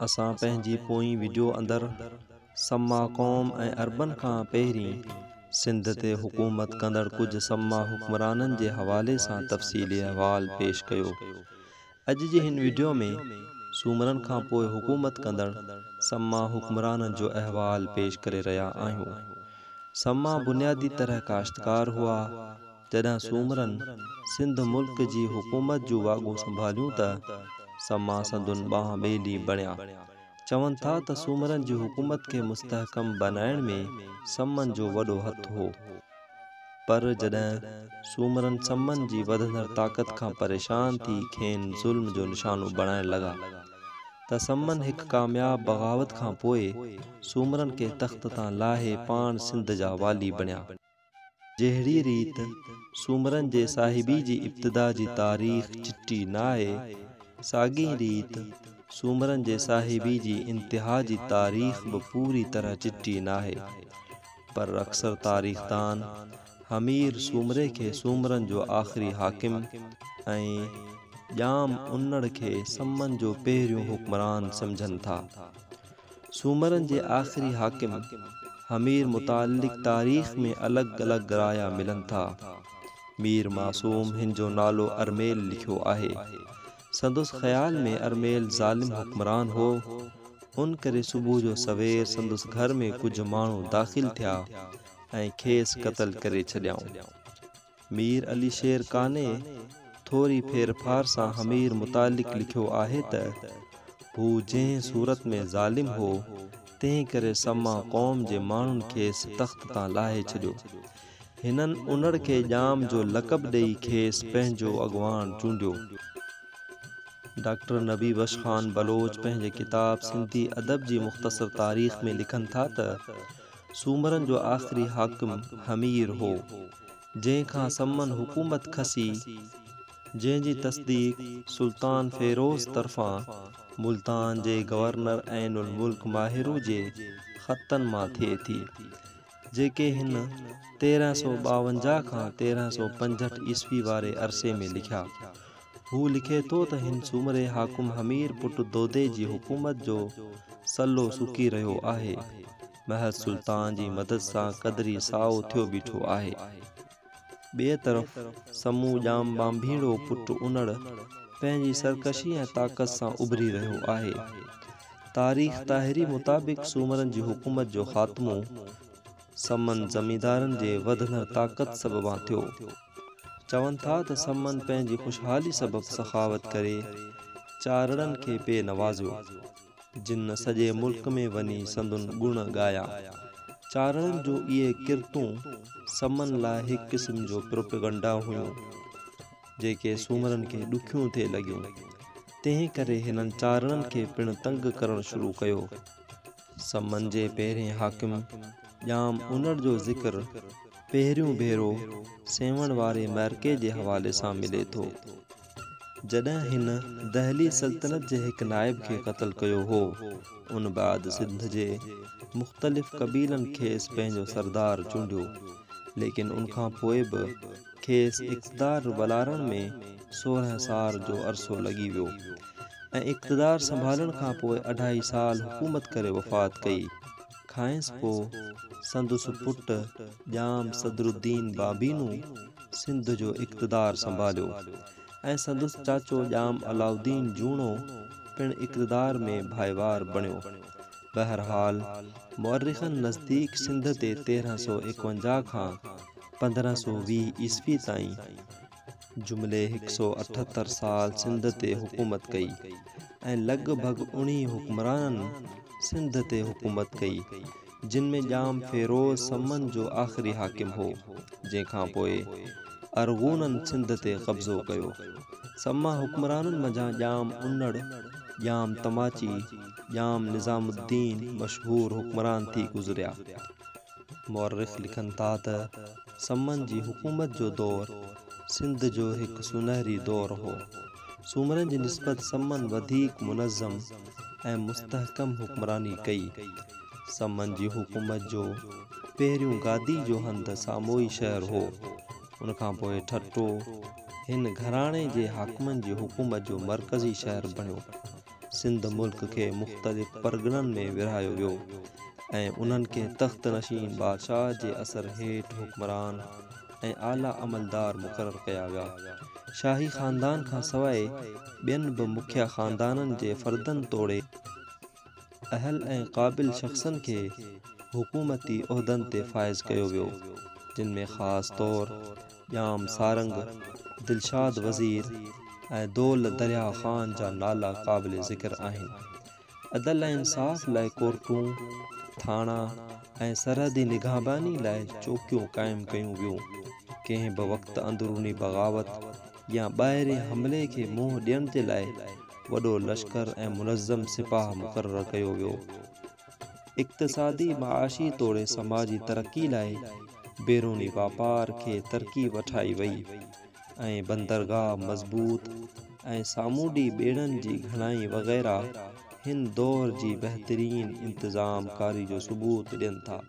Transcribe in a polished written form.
असां पंहिंजी पोईं वीडियो अंदरि सम्मा क़ौम ऐं अरबन खां पहिरीं सिंध ते हुकूमत कंदड़ कुझु सम्मा हुक्मराननि जे हवाले सां तफ़सीली अहवाल पेश कयो। अॼु जी हिन वीडियो में सूमरनि खां पोइ हुकूमत कंदड़ सम्मा हुक्मराननि जो अहवाल पेश करे रहिया आहियूं। सम्मा बुनियादी तरह काश्तकार हुआ। जॾहिं सूमरनि सिंध मुल्क जी हुकूमत जूं वाॻूं संभालियूं त सम्मा संदुन ॿांह ॿेली बणिया। चवनि था त सूमरनि जी हुकूमत खे मुस्तहकम बनाइण में सम्मन जो वॾो हथु हो। पर जॾहिं सूमरनि सम्मन जी वधंदड़ ताक़त खां परेशान थी खेनि ज़ुल्म जो निशानो बणाइण लॻा त सम्मन हिकु कामयाब बग़ावत खां पोइ सूमरनि खे तख़्त तां लाहे पाण सिंध जा वाली बणिया। जहिड़ी रीत सूमरनि जे साहिबी जी इब्तिदा जी तारीख़ चिटी न आहे, साॻी रीत सूमरनि जे साहिबी जी इंतिहा जी तारीख़ बि पूरी तरह चिटी न आहे। पर अक्सर तारीख़दान हमीर सूमरे खे सूमरनि जो आख़िरी हाकिम ऐं ॼाम उन्नड़ खे सम्मन जो पहिरियों हुक्मरान सम्झनि था। सूमरनि जे आख़िरी हाकिम हमीर मुतालिक़ तारीख़ में अलॻि अलॻि राया मिलनि था। मीर मासूम हिन जो नालो अरमेल लिखियो आहे। संदुसि ख़्याल में अरमेल ज़ालिम हुक्मरान हो। उन करे सुबुह जो सवेर संदुसि घर में कुझु माण्हू दाख़िल थिया ऐं खेसि क़तल करे छॾियाऊं। मीर अली शेर काने थोरी फेरफार सां हमीर मुतालिक़ लिखियो आहे त हू जंहिं सूरत में ज़ालिम हो तंहिं करे सम्मा क़ौम जे माण्हुनि खेसि तख़्त तां लाहे छॾियो। हिननि उन्नड़ खे ॼाम जो लक़ब ॾेई खेसि पंहिंजो अॻवान चूंडियो। डॉक्टर नबी बख्श ख़ान बलोच पंहिंजे किताब सिंधी अदब जी मुख़्तसर तारीख़ में लिखनि था त सूमरनि जो आख़िरी हाकिम हमीर हो, जंहिंखां सम्मन हुकूमत खसी, जंहिंजी तस्दीक़ सुल्तान फ़ेरोज़ तरफ़ां मुल्तान जे गवर्नर ऐनुल मुल्क माहिरू जे ख़तनि मां थिए थी, जेके हिन 1352 खां 1365 ईस्वी वारे अरसे में लिखिया। हू लिखे थो त हिन सूमरे हाकुम हमीर पुट दोदे जी हुकूमत जो सल्लो सुकी रहियो आहे। महज सुल्तान जी मदद सां क़दरी साओ थियो बीठो आहे। ॿिए तरफ़ समू ॼाम बांभीड़ो पुट उन्नड़ पंहिंजी सरकशी ऐं ताक़त सां उभरी रहियो आहे। तारीख़ ताहिरी मुताबिक़ सूमरनि जी हुकूमत जो ख़ात्मो सम्मन ज़मींदारनि जे वधंदड़ ताक़त सबबां थियो। चवनि था त सम्मन पंहिंजी ख़ुशहाली सबब सखावत करे चारणनि खे पे नवाज़ियो, जिन सॼे मुल्क में वञी संदुन गुण ॻाया। चारणनि जो इहे किरतूं सम्मन लाइ हिकु क़िस्म जो प्रोपेगंडा हुयूं, जेके सूमरनि खे ॾुखियूं थिए लॻियूं। तंहिं करे हिननि चारणनि खे पिणु तंग करणु शुरू कयो। सम्मन जे पहिरें हाकिम ॼाम उन्नड़ जो ज़िक्र पहिरियों भेरो सेवण वारे मैरके जे हवाले सां मिले थो। जॾहिं हिन दहली सल्तनत जे हिकु नाइब खे क़त्ल कयो हो, उन बाद सिंध जे मुख़्तलिफ़ क़बीलनि खेसि पंहिंजो सरदार चूंडियो, लेकिन उनखां पोइ बि खेसि इक़्तिदार वलारण में 16 साल जो अरसो लॻी वियो ऐं इक़्तिदार संभालण खां पोइ 2.5 साल हुकूमत करे वफ़ात कई। खांइसि पोइ संदुसि पुट ॼाम सदरुद्दीन बाबीनू सिंध जो इक़्तिदार संभालियो ऐं संदुसि चाचो ॼाम अलाउद्दीन जूणो पिणु इक़्तिदार में भाईवार बणियो। बहरहाल मुअर्रिख़नि नज़दीक सिंध ते 1351 खां 1520 ईस्वी ताईं जुमिले 178 साल सिंध ते हुकूमत कई ऐं लॻभॻि 19 हुक्मराननि सिंध ते हुकूमत कई, जिन में ॼाम फ़ेरोज़ सम्मन जो आख़िरी हाकिम हो, जंहिंखां पोइ अरगूननि सिंध ते कब्ज़ो कयो। सम्मा हुक्मराननि मंझां ॼाम उन्नड़, ॼाम तमाची, ॼाम निज़ामुद्दीन मशहूर हुक्मरान थी गुज़रिया। मुअर्रिख़ लिखनि था त सम्मन जी हुकूमत जो दौरु सिंध जो हिकु सुनहरी दौरु हो। सूमरनि जी निस्बत सम्मन वधीक मुनज़्ज़म ऐं मुस्तहकम हुक्मरानी कई। सम्मन जी हुकूमत जो पहिरियों गादी जो हंधि सामोई शहर हो। उनखां पोइ ठट्टो हिन घराणे जे हाकिमनि जी हुकूमत जो मरकज़ी शहर बणियो। सिंध मुल्क खे मुख़्तलिफ़ परगि॒णनि में विरहायो वियो ऐं उन्हनि खे तख़्त नशीन बादशाह जे असर हेठि हुक्मरान ऐं आला अमलदार मुक़ररु कया विया। शाही ख़ानदान खां सवाइ ॿियनि बि मुखिया ख़ानदाननि जे फ़र्दनि तोड़े अहल ऐं क़ाबिल शख़्सनि खे हुकूमती उहिदनि ते फ़ाइज़ कयो वियो, जिन में ख़ासि तौरु ॼाम सारंग, दिलशाद वज़ीर ऐं दौल दरिया ख़ान जा नाला क़ाबिल ज़िक्र आहिनि। अदल ऐं इंसाफ़ लाइ कोर्टूं, थाणा ऐं सरहदी निगहबानी लाइ चौकियूं क़ाइमु कयूं वियूं। कंहिं बि वक़्तु अंदरूनी बग़ावत या ॿाहिरिएं हमले खे मुंहुं ॾियण जे लाइ वॾो लश्कर ऐं मुनज़्ज़म सिपाह मुक़ररु कयो वियो। इक़्तिसादी माशी तोड़े समाजी तरक़ी लाइ बैरूनी वापार खे तरक़ी वठाई वई ऐं बंदरगाह मज़बूत ऐं सामूंडी ॿेड़नि जी घणाई वग़ैरह हिन दौर जी बहितरीन इंतज़ाम कारी जो सबूत ॾियनि था।